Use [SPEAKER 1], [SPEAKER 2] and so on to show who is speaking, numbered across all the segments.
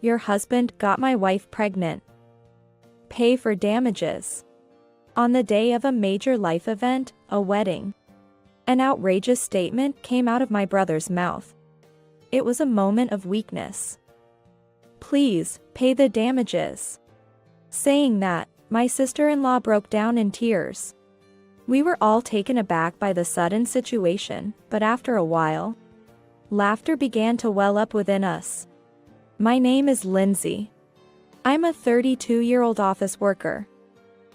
[SPEAKER 1] your husband got my wife pregnant. Pay for damages. On the day of a major life event, a wedding. An outrageous statement came out of my brother's mouth. It was a moment of weakness. Please, pay the damages. Saying that, my sister-in-law broke down in tears. We were all taken aback by the sudden situation, but after a while, laughter began to well up within us. My name is Lindsay. I'm a 32-year-old office worker.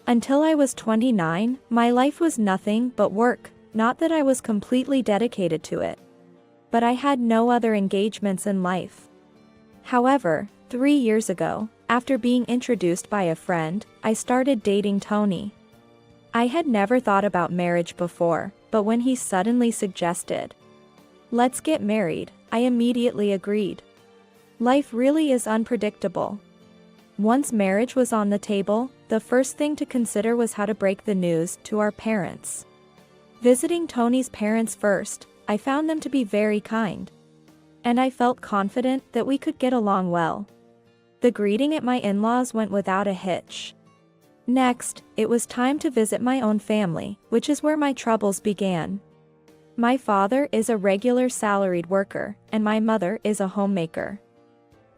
[SPEAKER 1] Until I was 29, my life was nothing but work, not that I was completely dedicated to it. But I had no other engagements in life. However, 3 years ago, after being introduced by a friend, I started dating Tony. I had never thought about marriage before, but when he suddenly suggested, "Let's get married," I immediately agreed. Life really is unpredictable. Once marriage was on the table, the first thing to consider was how to break the news to our parents. Visiting Tony's parents first, I found them to be very kind. And I felt confident that we could get along well. The greeting at my in-laws went without a hitch. Next, it was time to visit my own family, which is where my troubles began. My father is a regular salaried worker, and my mother is a homemaker.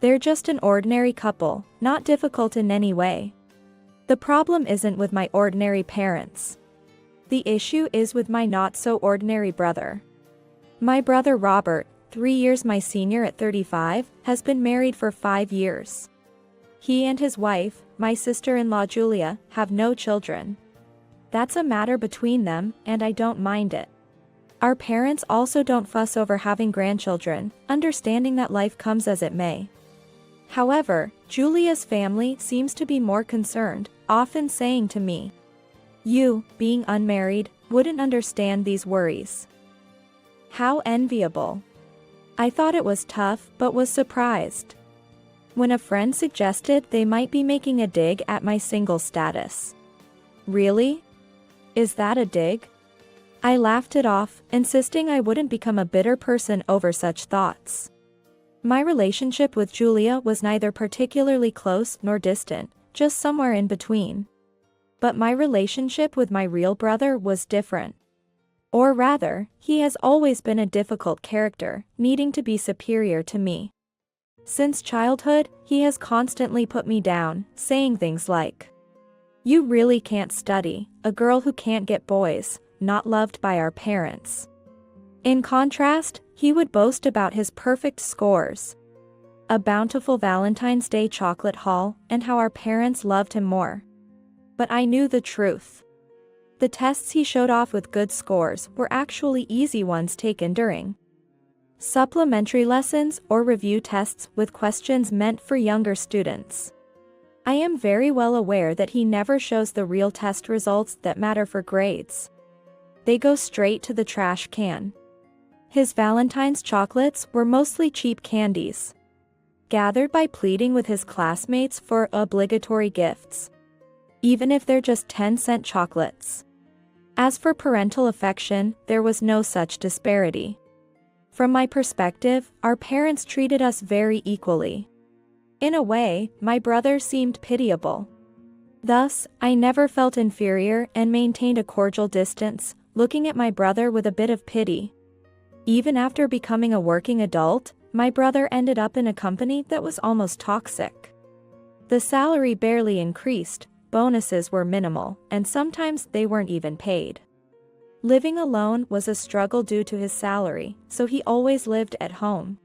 [SPEAKER 1] They're just an ordinary couple, not difficult in any way. The problem isn't with my ordinary parents. The issue is with my not-so-ordinary brother. My brother Robert, 3 years my senior at 35, has been married for 5 years. He and his wife, my sister-in-law Julia, have no children. That's a matter between them, and I don't mind it. Our parents also don't fuss over having grandchildren, understanding that life comes as it may. However, Julia's family seems to be more concerned, often saying to me, "You, being unmarried, wouldn't understand these worries." How enviable. I thought it was tough, but was surprised when a friend suggested they might be making a dig at my single status. Really? Is that a dig? I laughed it off, insisting I wouldn't become a bitter person over such thoughts. My relationship with Julia was neither particularly close nor distant, just somewhere in between. But my relationship with my real brother was different. Or rather, he has always been a difficult character, needing to be superior to me. Since childhood, he has constantly put me down, saying things like, "You really can't study, a girl who can't get boys, not loved by our parents." In contrast, he would boast about his perfect scores, a bountiful Valentine's Day chocolate haul, and how our parents loved him more. But I knew the truth. The tests he showed off with good scores were actually easy ones taken during supplementary lessons or review tests with questions meant for younger students. I am very well aware that he never shows the real test results that matter for grades. They go straight to the trash can. His Valentine's chocolates were mostly cheap candies, gathered by pleading with his classmates for obligatory gifts, even if they're just 10-cent chocolates. As for parental affection, there was no such disparity. From my perspective, our parents treated us very equally. In a way, my brother seemed pitiable. Thus, I never felt inferior and maintained a cordial distance, looking at my brother with a bit of pity. Even after becoming a working adult, my brother ended up in a company that was almost toxic. The salary barely increased, bonuses were minimal, and sometimes they weren't even paid. Living alone was a struggle due to his salary, so he always lived at home.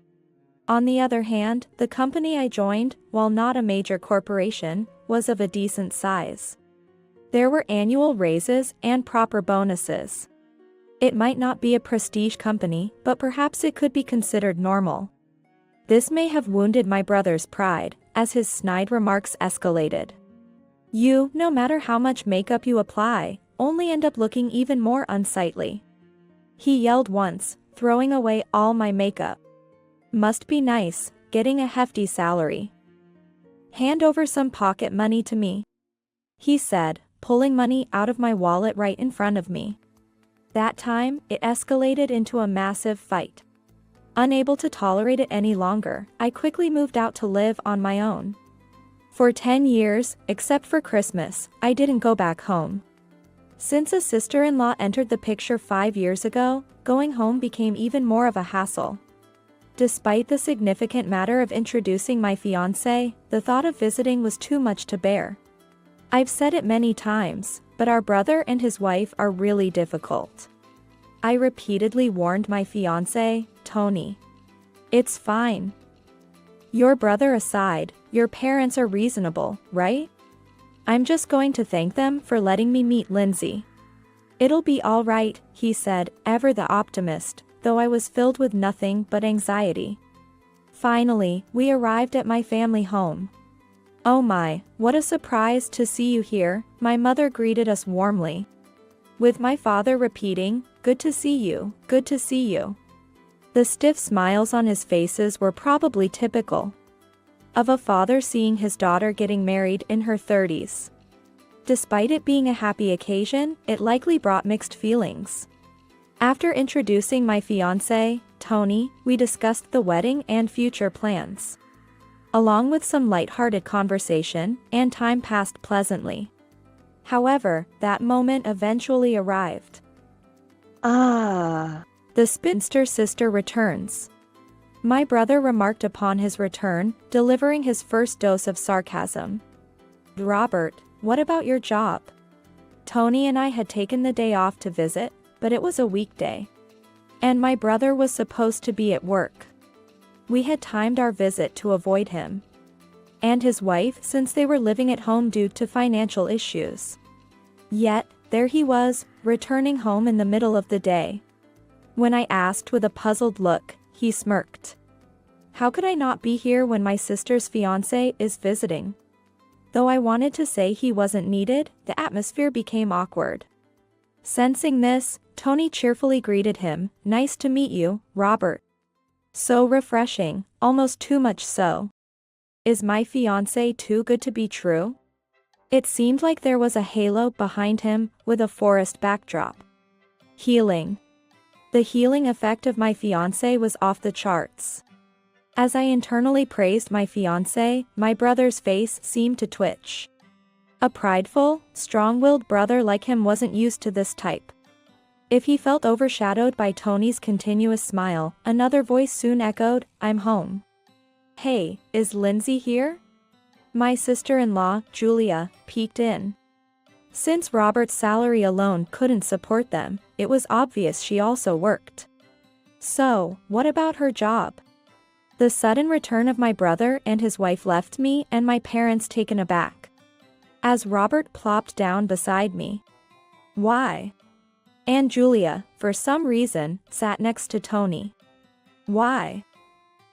[SPEAKER 1] On the other hand, the company I joined, while not a major corporation, was of a decent size. There were annual raises and proper bonuses. It might not be a prestige company, but perhaps it could be considered normal. This may have wounded my brother's pride, as his snide remarks escalated. "You, no matter how much makeup you apply, only end up looking even more unsightly," he yelled once, throwing away all my makeup. "Must be nice, getting a hefty salary. Hand over some pocket money to me," he said, pulling money out of my wallet right in front of me. That time, it escalated into a massive fight. Unable to tolerate it any longer, I quickly moved out to live on my own. For 10 years, except for Christmas, I didn't go back home. Since a sister-in-law entered the picture 5 years ago, going home became even more of a hassle. Despite the significant matter of introducing my fiancé, the thought of visiting was too much to bear. I've said it many times, but our brother and his wife are really difficult. I repeatedly warned my fiancé, Tony. It's fine. Your brother aside, your parents are reasonable, right? I'm just going to thank them for letting me meet Lindsay. It'll be all right, he said, ever the optimist, though I was filled with nothing but anxiety. Finally, we arrived at my family home. Oh my, what a surprise to see you here, my mother greeted us warmly. With my father repeating, good to see you, good to see you. The stiff smiles on his faces were probably typical of a father seeing his daughter getting married in her 30s. Despite it being a happy occasion, it likely brought mixed feelings. After introducing my fiancé, Tony, we discussed the wedding and future plans. Along with some light-hearted conversation, and time passed pleasantly. However, that moment eventually arrived. The spinster sister returns. My brother remarked upon his return, delivering his first dose of sarcasm. Robert, what about your job? Tony and I had taken the day off to visit, but it was a weekday. And my brother was supposed to be at work. We had timed our visit to avoid him and his wife since they were living at home due to financial issues. Yet, there he was, returning home in the middle of the day. When I asked with a puzzled look, he smirked. How could I not be here when my sister's fiancé is visiting? Though I wanted to say he wasn't needed, the atmosphere became awkward. Sensing this, Tony cheerfully greeted him, nice to meet you, Robert. So refreshing, almost too much so. Is my fiancé too good to be true? It seemed like there was a halo behind him, with a forest backdrop. Healing. The healing effect of my fiancé was off the charts. As I internally praised my fiancé, my brother's face seemed to twitch. A prideful, strong-willed brother like him wasn't used to this type. If he felt overshadowed by Tony's continuous smile, another voice soon echoed, I'm home. Hey, is Lindsay here? My sister-in-law, Julia, peeked in. Since Robert's salary alone couldn't support them, it was obvious she also worked. So, what about her job? The sudden return of my brother and his wife left me and my parents taken aback. As Robert plopped down beside me. Why? And Julia, for some reason, sat next to Tony. Why?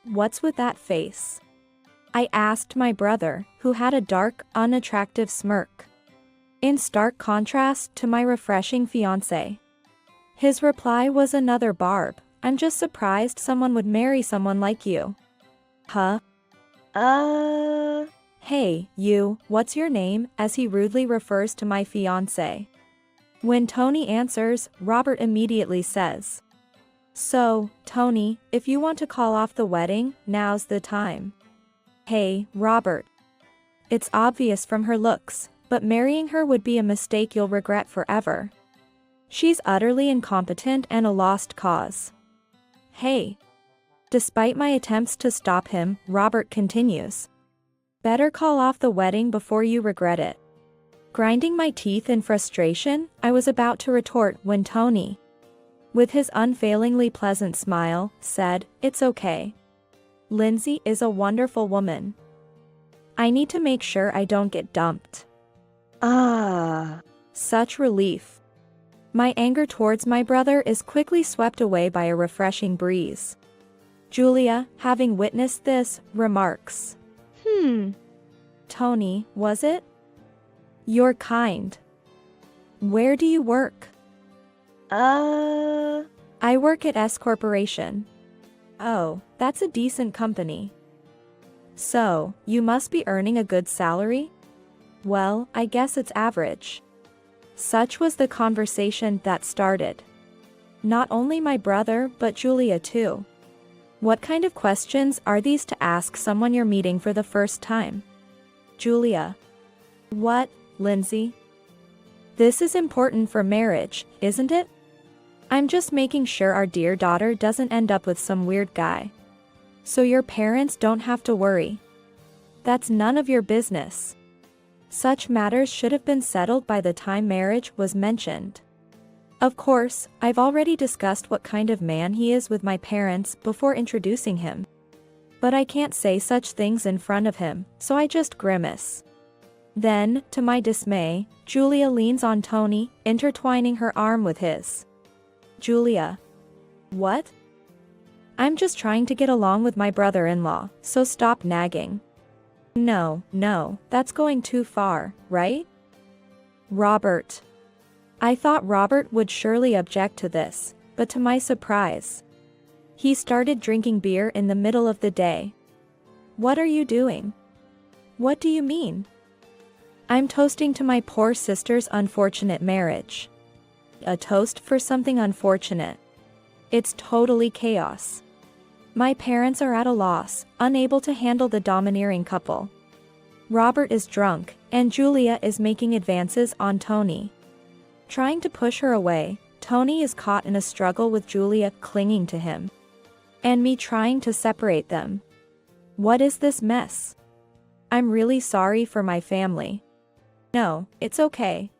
[SPEAKER 1] What's with that face? I asked my brother, who had a dark, unattractive smirk. In stark contrast to my refreshing fiancé. His reply was another barb, I'm just surprised someone would marry someone like you. Huh? Hey, you, what's your name, as he rudely refers to my fiancé. When Tony answers, Robert immediately says. So, Tony, if you want to call off the wedding, now's the time. Hey, Robert. It's obvious from her looks, but marrying her would be a mistake you'll regret forever. She's utterly incompetent and a lost cause. Hey. Despite my attempts to stop him, Robert continues. Better call off the wedding before you regret it. Grinding my teeth in frustration, I was about to retort when Tony, with his unfailingly pleasant smile, said, It's okay. Lindsay is a wonderful woman. I need to make sure I don't get dumped. Such relief. My anger towards my brother is quickly swept away by a refreshing breeze. Julia, having witnessed this, remarks. Tony, was it? You're kind. Where do you work? I work at S Corporation. Oh, that's a decent company. So, you must be earning a good salary? Well, I guess it's average. Such was the conversation that started. Not only my brother but Julia too. What kind of questions are these to ask someone you're meeting for the first time? Julia. What, Lindsay? This is important for marriage, isn't it? I'm just making sure our dear daughter doesn't end up with some weird guy. So your parents don't have to worry. That's none of your business. Such matters should have been settled by the time marriage was mentioned. Of course, I've already discussed what kind of man he is with my parents before introducing him. But I can't say such things in front of him, so I just grimace. Then, to my dismay, Julia leans on Tony, intertwining her arm with his. Julia. What? I'm just trying to get along with my brother-in-law, so stop nagging. No, that's going too far, right? Robert. I thought Robert would surely object to this, but to my surprise, he started drinking beer in the middle of the day. What are you doing? What do you mean? I'm toasting to my poor sister's unfortunate marriage. A toast for something unfortunate. It's totally chaos. My parents are at a loss, unable to handle the domineering couple. Robert is drunk, and Julia is making advances on Tony. Trying to push her away, Tony is caught in a struggle with Julia clinging to him. And me trying to separate them. What is this mess? I'm really sorry for my family. No, it's okay.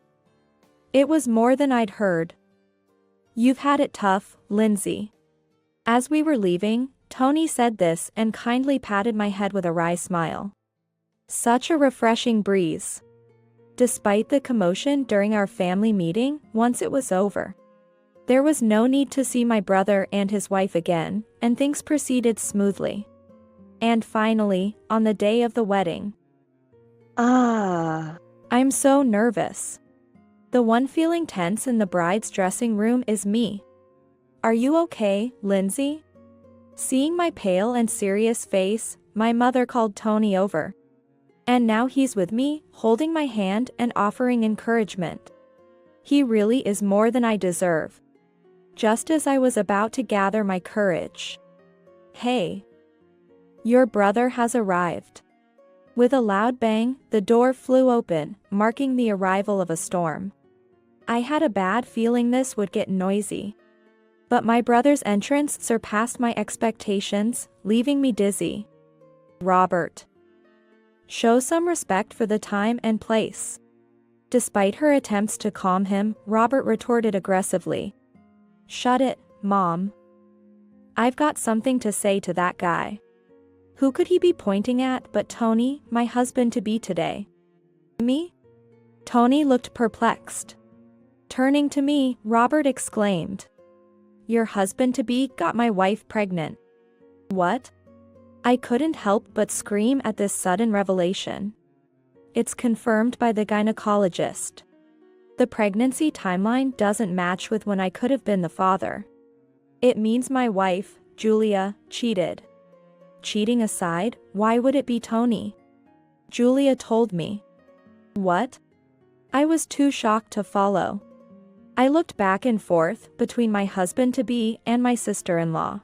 [SPEAKER 1] It was more than I'd heard. You've had it tough, Lindsay. As we were leaving, Tony said this and kindly patted my head with a wry smile. Such a refreshing breeze. Despite the commotion during our family meeting, once it was over, there was no need to see my brother and his wife again, and things proceeded smoothly. And finally, on the day of the wedding. I'm so nervous. The one feeling tense in the bride's dressing room is me. Are you okay, Lindsay? Seeing my pale and serious face, my mother called Tony over. And now he's with me, holding my hand and offering encouragement. He really is more than I deserve. Just as I was about to gather my courage. Hey. Your brother has arrived. With a loud bang, the door flew open, marking the arrival of a storm. I had a bad feeling this would get noisy. But my brother's entrance surpassed my expectations, leaving me dizzy. Robert. Show some respect for the time and place. Despite her attempts to calm him, Robert retorted aggressively. Shut it, Mom. I've got something to say to that guy. Who could he be pointing at but Tony, my husband-to-be today? Me? Tony looked perplexed. Turning to me, Robert exclaimed. Your husband-to-be got my wife pregnant. What? I couldn't help but scream at this sudden revelation. It's confirmed by the gynecologist. The pregnancy timeline doesn't match with when I could have been the father. It means my wife, Julia, cheated. Cheating aside, why would it be Tony? Julia told me. What? I was too shocked to follow. I looked back and forth between my husband-to-be and my sister-in-law.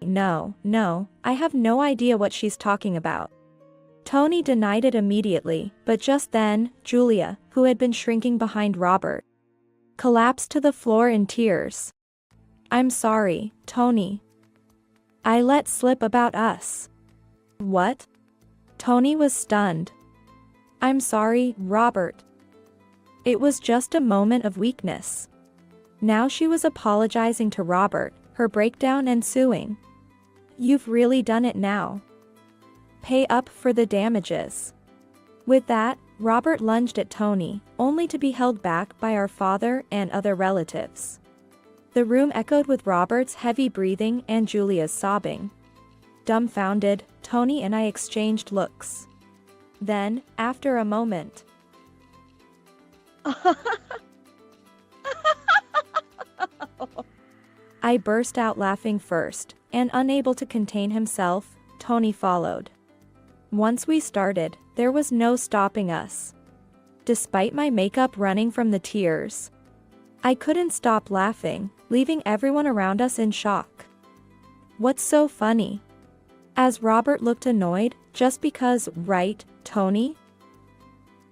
[SPEAKER 1] No, I have no idea what she's talking about. Tony denied it immediately, but just then, Julia, who had been shrinking behind Robert, collapsed to the floor in tears. I'm sorry, Tony. I let slip about us. What? Tony was stunned. I'm sorry, Robert. It was just a moment of weakness. Now she was apologizing to Robert, her breakdown ensuing. You've really done it now. Pay up for the damages. With that, Robert lunged at Tony, only to be held back by our father and other relatives. The room echoed with Robert's heavy breathing and Julia's sobbing. Dumbfounded, Tony and I exchanged looks. Then, after a moment, I burst out laughing first, and unable to contain himself, Tony followed. Once we started, there was no stopping us. Despite my makeup running from the tears, I couldn't stop laughing, leaving everyone around us in shock. What's so funny? As Robert looked annoyed, just because, right, Tony?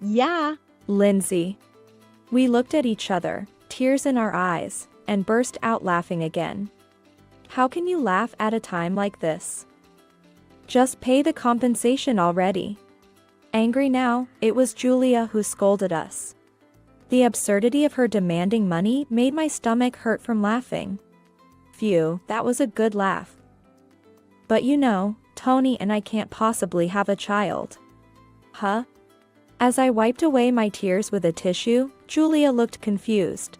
[SPEAKER 2] Yeah.
[SPEAKER 1] Lindsay. We looked at each other, tears in our eyes, and burst out laughing again. How can you laugh at a time like this? Just pay the compensation already. Angry now, it was Julia who scolded us. The absurdity of her demanding money made my stomach hurt from laughing. Phew, that was a good laugh. But you know, Tony and I can't possibly have a child. Huh? As I wiped away my tears with a tissue, Julia looked confused.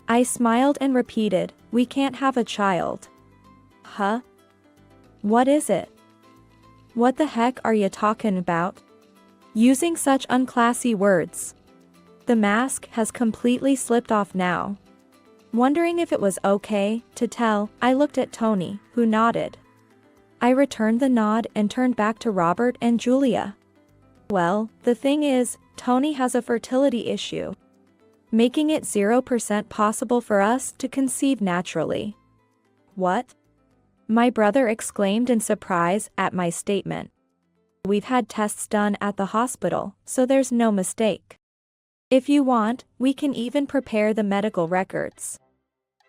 [SPEAKER 1] I smiled and repeated, "We can't have a child." Huh? What is it? What the heck are you talking about? Using such unclassy words. The mask has completely slipped off now. Wondering if it was okay to tell, I looked at Tony, who nodded. I returned the nod and turned back to Robert and Julia. Well, the thing is, Tony has a fertility issue, making it 0% possible for us to conceive naturally. What? My brother exclaimed in surprise at my statement. We've had tests done at the hospital, so there's no mistake. If you want, we can even prepare the medical records.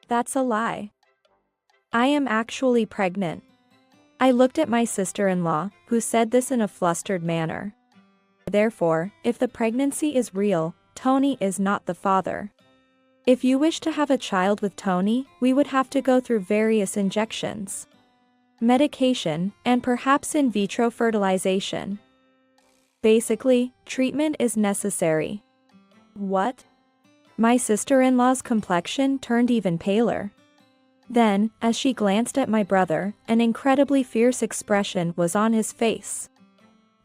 [SPEAKER 1] That's a lie. I am actually pregnant. I looked at my sister-in-law, who said this in a flustered manner. Therefore, if the pregnancy is real, Tony is not the father. If you wish to have a child with Tony, we would have to go through various injections, medication, and perhaps in vitro fertilization. Basically, treatment is necessary. What? My sister-in-law's complexion turned even paler. Then, as she glanced at my brother, an incredibly fierce expression was on his face.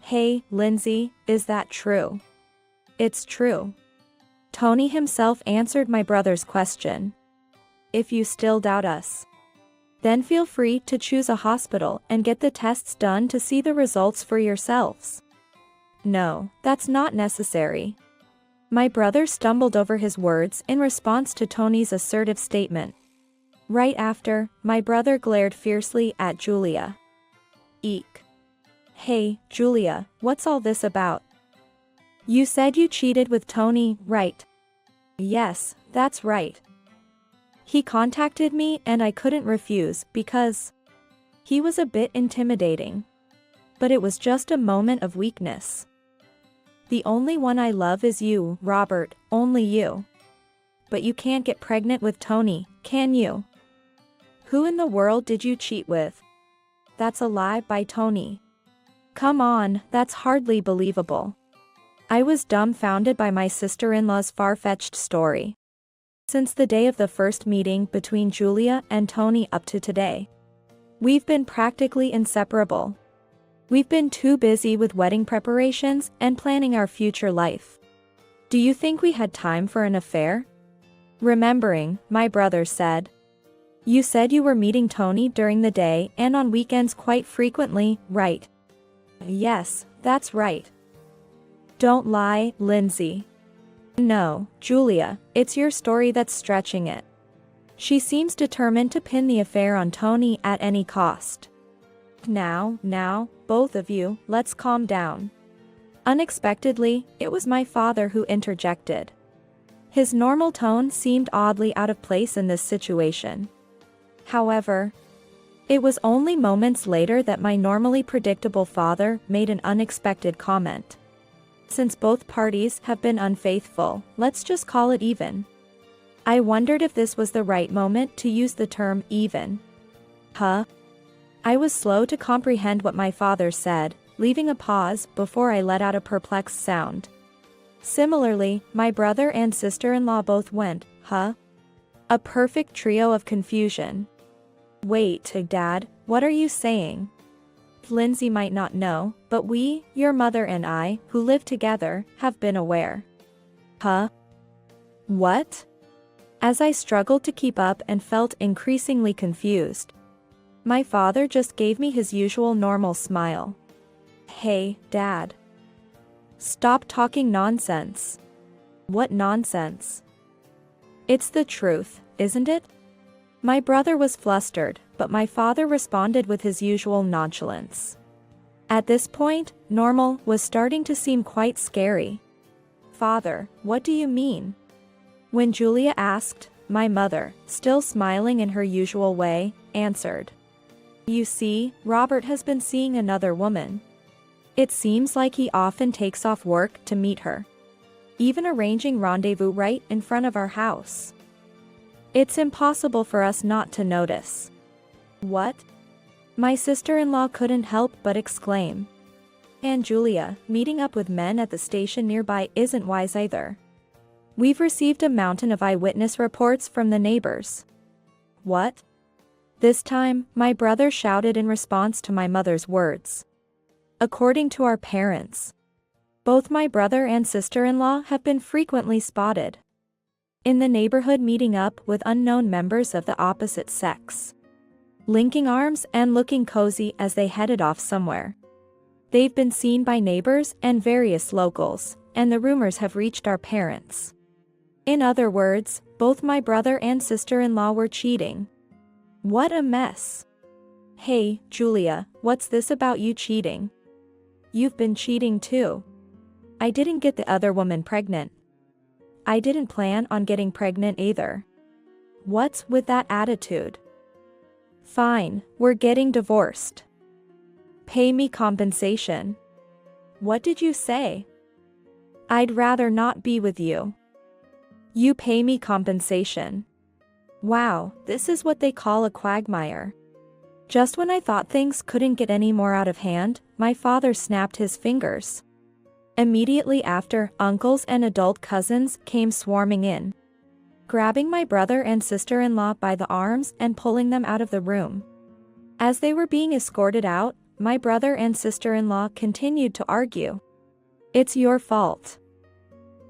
[SPEAKER 1] Hey, Lindsay, is that true? It's true. Tony himself answered my brother's question. If you still doubt us, then feel free to choose a hospital and get the tests done to see the results for yourselves. No, that's not necessary. My brother stumbled over his words in response to Tony's assertive statement. Right after, my brother glared fiercely at Julia. Eek. Hey, Julia, what's all this about? You said you cheated with Tony, right? Yes, that's right. He contacted me and I couldn't refuse because he was a bit intimidating. But it was just a moment of weakness. The only one I love is you, Robert, only you. But you can't get pregnant with Tony, can you? Who in the world did you cheat with? That's a lie by Tony. Come on, that's hardly believable. I was dumbfounded by my sister-in-law's far-fetched story. Since the day of the first meeting between Julia and Tony up to today, we've been practically inseparable. We've been too busy with wedding preparations and planning our future life. Do you think we had time for an affair? Remembering, my brother said. You said you were meeting Tony during the day and on weekends quite frequently, right? Yes, that's right. Don't lie, Lindsay. No, Julia, it's your story that's stretching it. She seems determined to pin the affair on Tony at any cost. Now, both of you, let's calm down. Unexpectedly, it was my father who interjected. His normal tone seemed oddly out of place in this situation. However, it was only moments later that my normally predictable father made an unexpected comment. Since both parties have been unfaithful, let's just call it even. I wondered if this was the right moment to use the term even. Huh? I was slow to comprehend what my father said, leaving a pause before I let out a perplexed sound. Similarly, my brother and sister-in-law both went, huh? A perfect trio of confusion. Wait, Dad, what are you saying? Lindsay might not know, but we, your mother and I, who live together, have been aware. Huh? What? As I struggled to keep up and felt increasingly confused, my father just gave me his usual normal smile. Hey, Dad. Stop talking nonsense. What nonsense? It's the truth, isn't it? My brother was flustered, but my father responded with his usual nonchalance. At this point, normal was starting to seem quite scary. "Father, what do you mean?" When Julia asked, my mother, still smiling in her usual way, answered. "You see, Robert has been seeing another woman. It seems like he often takes off work to meet her. Even arranging rendezvous right in front of our house. It's impossible for us not to notice." "What?" My sister-in-law couldn't help but exclaim. "And Julia, meeting up with men at the station nearby isn't wise either. We've received a mountain of eyewitness reports from the neighbors." "What?" This time, my brother shouted in response to my mother's words. "According to our parents, both my brother and sister-in-law have been frequently spotted in the neighborhood meeting up with unknown members of the opposite sex, linking arms and looking cozy as they headed off somewhere. They've been seen by neighbors and various locals, and the rumors have reached our parents. In other words, both my brother and sister-in-law were cheating." What a mess. "Hey, Julia, what's this about you cheating? You've been cheating too. I didn't get the other woman pregnant. I didn't plan on getting pregnant either. What's with that attitude? Fine, we're getting divorced. Pay me compensation." "What did you say?" "I'd rather not be with you. You pay me compensation." Wow, this is what they call a quagmire. Just when I thought things couldn't get any more out of hand, my father snapped his fingers. Immediately after, uncles and adult cousins came swarming in, grabbing my brother and sister-in-law by the arms and pulling them out of the room. As they were being escorted out, my brother and sister-in-law continued to argue. "It's your fault."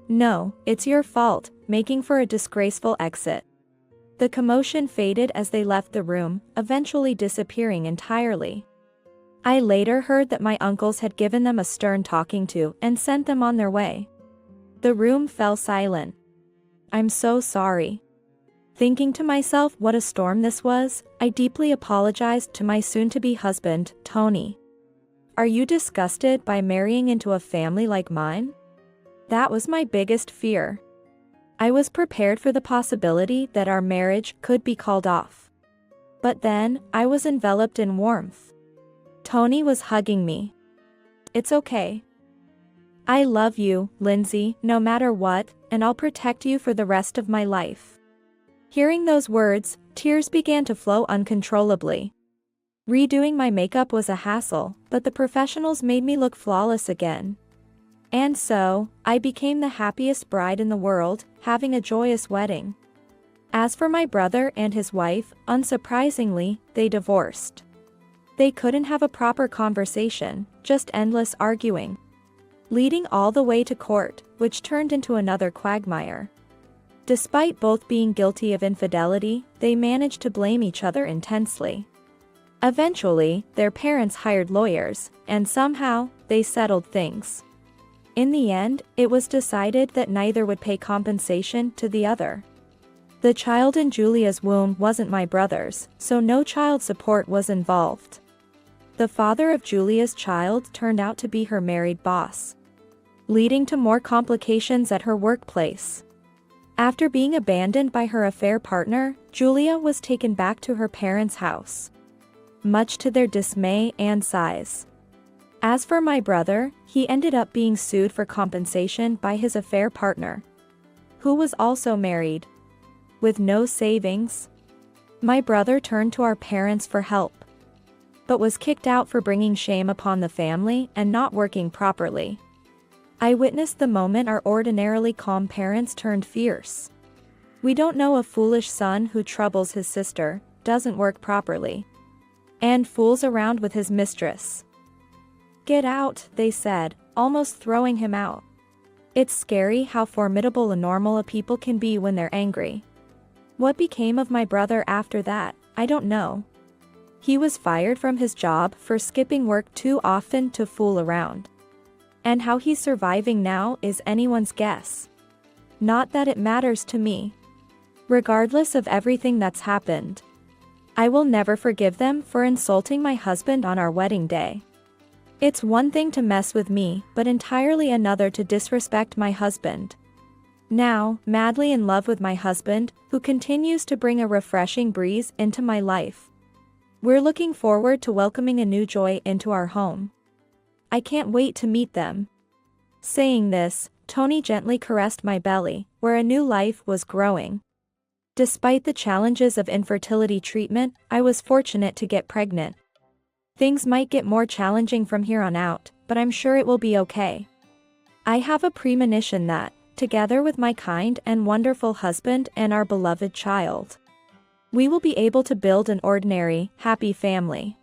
[SPEAKER 1] "No, it's your fault," making for a disgraceful exit. The commotion faded as they left the room, eventually disappearing entirely. I later heard that my uncles had given them a stern talking to and sent them on their way. The room fell silent. "I'm so sorry." Thinking to myself what a storm this was, I deeply apologized to my soon-to-be husband, Tony. "Are you disgusted by marrying into a family like mine?" That was my biggest fear. I was prepared for the possibility that our marriage could be called off. But then, I was enveloped in warmth. Tony was hugging me. "It's okay. I love you, Lindsay, no matter what, and I'll protect you for the rest of my life." Hearing those words, tears began to flow uncontrollably. Redoing my makeup was a hassle, but the professionals made me look flawless again. And so, I became the happiest bride in the world, having a joyous wedding. As for my brother and his wife, unsurprisingly, they divorced. They couldn't have a proper conversation, just endless arguing, leading all the way to court, which turned into another quagmire. Despite both being guilty of infidelity, they managed to blame each other intensely. Eventually, their parents hired lawyers, and somehow, they settled things. In the end, it was decided that neither would pay compensation to the other. The child in Julia's womb wasn't my brother's, so no child support was involved. The father of Julia's child turned out to be her married boss, leading to more complications at her workplace. After being abandoned by her affair partner, Julia was taken back to her parents' house, much to their dismay and sighs. As for my brother, he ended up being sued for compensation by his affair partner, who was also married. With no savings, my brother turned to our parents for help, but was kicked out for bringing shame upon the family and not working properly. I witnessed the moment our ordinarily calm parents turned fierce. We don't know a foolish son who troubles his sister, doesn't work properly, and fools around with his mistress. "Get out," they said, almost throwing him out. It's scary how formidable and normal people can be when they're angry. What became of my brother after that, I don't know. He was fired from his job for skipping work too often to fool around. And how he's surviving now is anyone's guess. Not that it matters to me. Regardless of everything that's happened, I will never forgive them for insulting my husband on our wedding day. It's one thing to mess with me, but entirely another to disrespect my husband. Now, madly in love with my husband, who continues to bring a refreshing breeze into my life. We're looking forward to welcoming a new joy into our home. I can't wait to meet them. Saying this, Tony gently caressed my belly, where a new life was growing. Despite the challenges of infertility treatment, I was fortunate to get pregnant. Things might get more challenging from here on out, but I'm sure it will be okay. I have a premonition that, together with my kind and wonderful husband and our beloved child, we will be able to build an ordinary, happy family.